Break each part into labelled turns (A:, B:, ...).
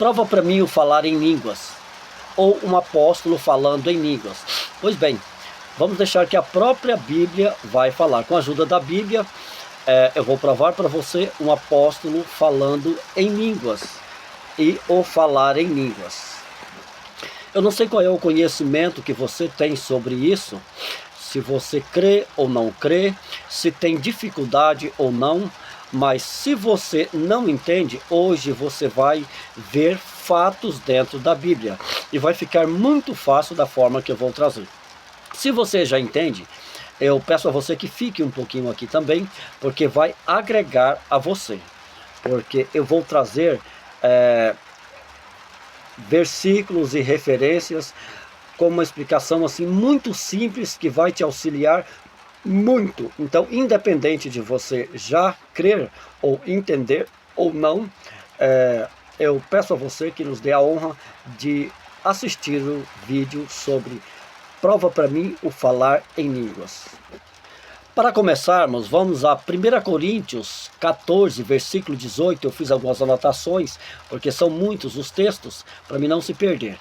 A: Prova para mim o falar em línguas, ou um apóstolo falando em línguas. Pois bem, vamos deixar que a própria Bíblia vai falar. Com a ajuda da Bíblia, eu vou provar para você um apóstolo falando em línguas e o falar em línguas. Eu não sei qual é o conhecimento que você tem sobre isso, se você crê ou não crê, se tem dificuldade ou não, mas se você não entende, hoje você vai ver fatos dentro da Bíblia e vai ficar muito fácil da forma que eu vou trazer. Se você já entende, eu peço a você que fique um pouquinho aqui também, porque vai agregar a você, porque eu vou trazer versículos e referências com uma explicação assim muito simples que vai te auxiliar muito. Então, independente de você já crer ou entender ou não, eu peço a você que nos dê a honra de assistir o vídeo sobre Prova para mim o falar em línguas. Para começarmos, vamos a 1 Coríntios 14, versículo 18. Eu fiz algumas anotações, porque são muitos os textos, para mim não se perder.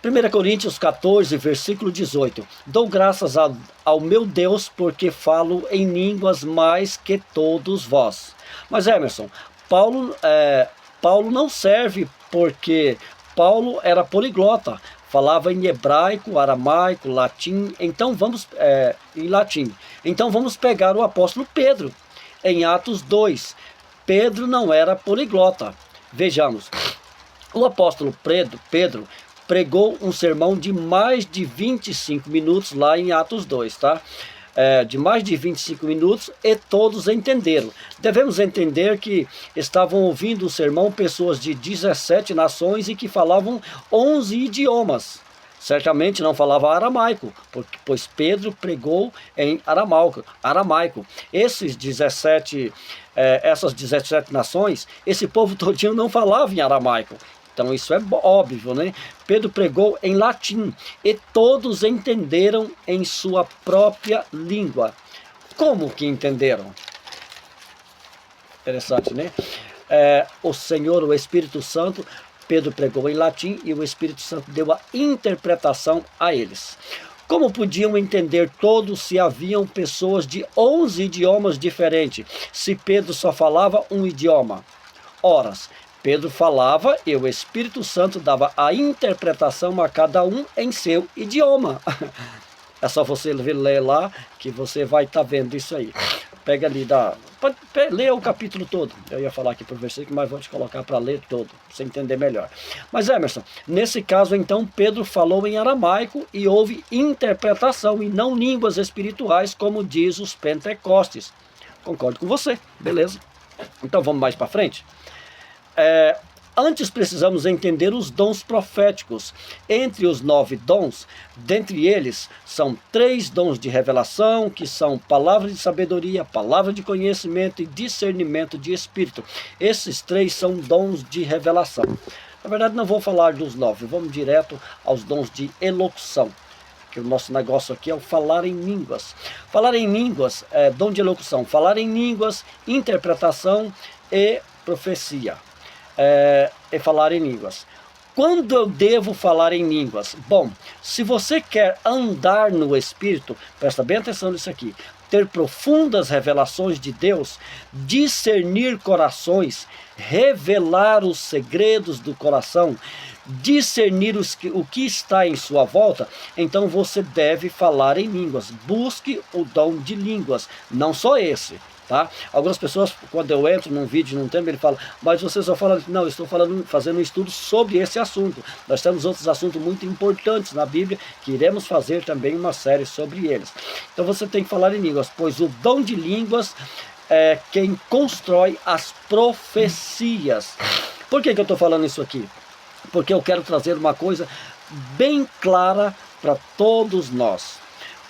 A: 1 Coríntios 14, versículo 18. Dou graças ao meu Deus, porque falo em línguas mais que todos vós. Mas Emerson, Paulo não serve porque Paulo era poliglota. Falava em hebraico, aramaico, latim, então em latim. Então vamos pegar o apóstolo Pedro, em Atos 2. Pedro não era poliglota. Vejamos, o apóstolo Pedro pregou um sermão de mais de 25 minutos lá em Atos 2, tá? De mais de 25 minutos e todos entenderam. Devemos entender que estavam ouvindo o sermão pessoas de 17 nações e que falavam 11 idiomas. Certamente não falava aramaico, pois Pedro pregou em aramaico. Essas 17 nações, esse povo todinho não falava em aramaico. Então isso é óbvio, né? Pedro pregou em latim e todos entenderam em sua própria língua. Como que entenderam? Interessante, né? O Senhor, o Espírito Santo, Pedro pregou em latim e o Espírito Santo deu a interpretação a eles. Como podiam entender todos se haviam pessoas de 11 idiomas diferentes, se Pedro só falava um idioma? Ora, Pedro falava e o Espírito Santo dava a interpretação a cada um em seu idioma. É só você ler lá que você vai estar vendo isso aí. Pega ali, pode ler o capítulo todo. Eu ia falar aqui por versículo, mas vou te colocar para ler todo, para você entender melhor. Mas Emerson, nesse caso então, Pedro falou em aramaico e houve interpretação e não línguas espirituais, como diz os pentecostes. Concordo com você, beleza. Então vamos mais para frente? Antes precisamos entender os dons proféticos. Entre os 9 dons, dentre eles são 3 dons de revelação, que são palavra de sabedoria, palavra de conhecimento e discernimento de espírito. Esses 3 são dons de revelação. Na verdade não vou falar dos 9, vamos direto aos dons de elocução, que o nosso negócio aqui é o falar em línguas. Falar em línguas é dom de elocução, falar em línguas, interpretação e profecia. E falar em línguas. Quando eu devo falar em línguas? Bom, se você quer andar no Espírito, presta bem atenção nisso aqui, ter profundas revelações de Deus, discernir corações, revelar os segredos do coração, discernir o que está em sua volta, então você deve falar em línguas. Busque o dom de línguas, não só esse. Tá? Algumas pessoas, quando eu entro num vídeo, num tema, ele fala, mas você só fala, não, eu estou fazendo um estudo sobre esse assunto. Nós temos outros assuntos muito importantes na Bíblia, que iremos fazer também uma série sobre eles. Então você tem que falar em línguas, pois o dom de línguas é quem constrói as profecias. Por que eu estou falando isso aqui? Porque eu quero trazer uma coisa bem clara para todos nós.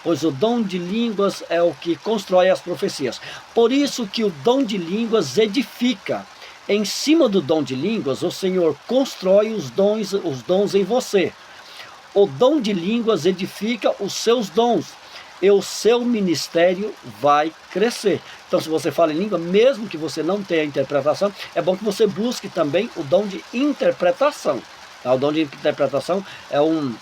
A: Pois o dom de línguas é o que constrói as profecias. Por isso que o dom de línguas edifica. Em cima do dom de línguas, o Senhor constrói os dons em você. O dom de línguas edifica os seus dons e o seu ministério vai crescer. Então, se você fala em língua, mesmo que você não tenha interpretação, é bom que você busque também o dom de interpretação. Tá? O dom de interpretação é um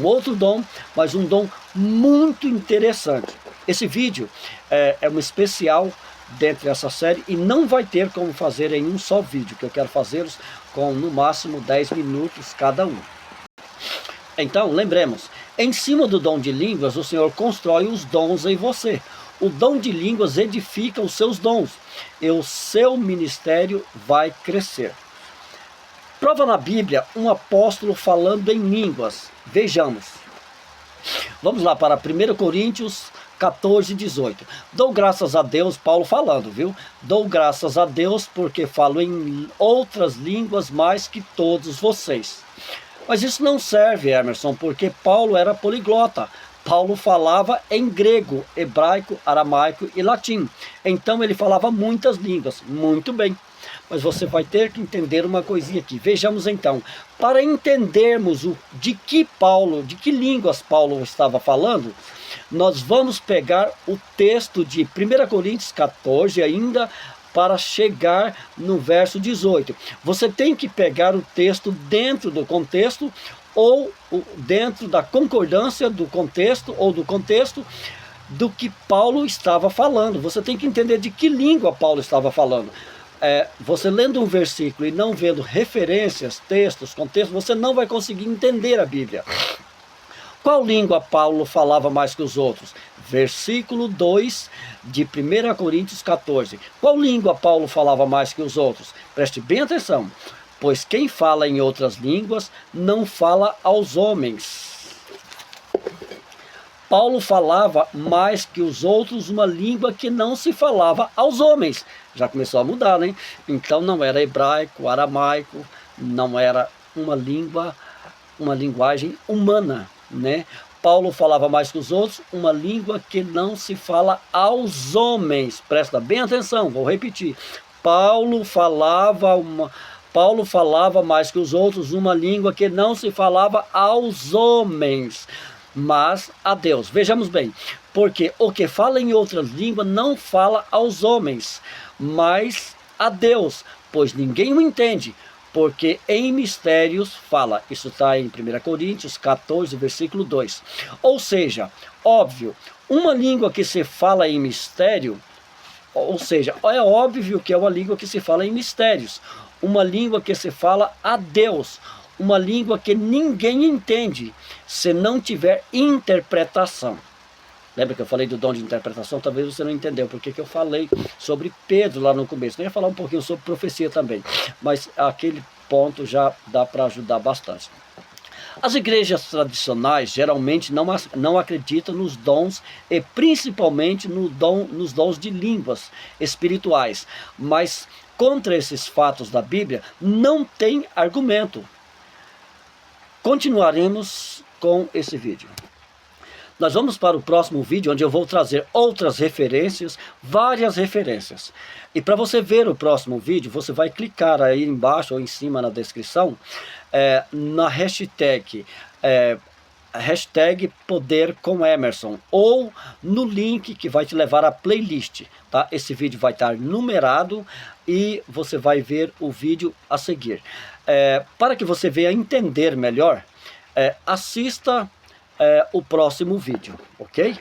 A: outro dom, mas um dom muito interessante. Esse vídeo é um especial dentro dessa série e não vai ter como fazer em um só vídeo, que eu quero fazê-los com no máximo 10 minutos cada um. Então, lembremos, em cima do dom de línguas, o Senhor constrói os dons em você. O dom de línguas edifica os seus dons e o seu ministério vai crescer. Prova na Bíblia um apóstolo falando em línguas. Vejamos. Vamos lá para 1 Coríntios 14, 18. Dou graças a Deus, Paulo falando, viu? Dou graças a Deus porque falo em outras línguas mais que todos vocês. Mas isso não serve, Emerson, porque Paulo era poliglota. Paulo falava em grego, hebraico, aramaico e latim. Então ele falava muitas línguas. Muito bem. Mas você vai ter que entender uma coisinha aqui. Vejamos então, para entendermos de que línguas Paulo estava falando, nós vamos pegar o texto de 1 Coríntios 14 ainda, para chegar no verso 18. Você tem que pegar o texto dentro do contexto, ou dentro da concordância do contexto, ou do contexto do que Paulo estava falando. Você tem que entender de que língua Paulo estava falando. Você lendo um versículo e não vendo referências, textos, contextos, você não vai conseguir entender a Bíblia. Qual língua Paulo falava mais que os outros? Versículo 2 de 1 Coríntios 14. Qual língua Paulo falava mais que os outros? Preste bem atenção. Pois quem fala em outras línguas não fala aos homens. Paulo falava mais que os outros uma língua que não se falava aos homens. Já começou a mudar, né? Então não era hebraico, aramaico, não era uma linguagem humana, né? Paulo falava mais que os outros uma língua que não se fala aos homens. Presta bem atenção, vou repetir. Paulo falava mais que os outros uma língua que não se falava aos homens, mas a Deus. Vejamos bem, porque o que fala em outras línguas não fala aos homens, mas a Deus, pois ninguém o entende, porque em mistérios fala. Isso está em 1 Coríntios 14, versículo 2. Ou seja, óbvio, uma língua que se fala em mistério, ou seja, é óbvio que é uma língua que se fala em mistérios, uma língua que se fala a Deus, uma língua que ninguém entende se não tiver interpretação. Lembra que eu falei do dom de interpretação? Talvez você não entendeu porque que eu falei sobre Pedro lá no começo. Eu ia falar um pouquinho sobre profecia também, mas aquele ponto já dá para ajudar bastante. As igrejas tradicionais geralmente não acreditam nos dons e principalmente nos dons de línguas espirituais, mas contra esses fatos da Bíblia não tem argumento. Continuaremos com esse vídeo. Nós vamos para o próximo vídeo, onde eu vou trazer outras referências, várias referências. E para você ver o próximo vídeo, você vai clicar aí embaixo ou em cima na descrição, na hashtag Poder com Emerson, ou no link que vai te levar à playlist. Tá? Esse vídeo vai estar numerado e você vai ver o vídeo a seguir. Para que você venha entender melhor, assista o próximo vídeo, ok?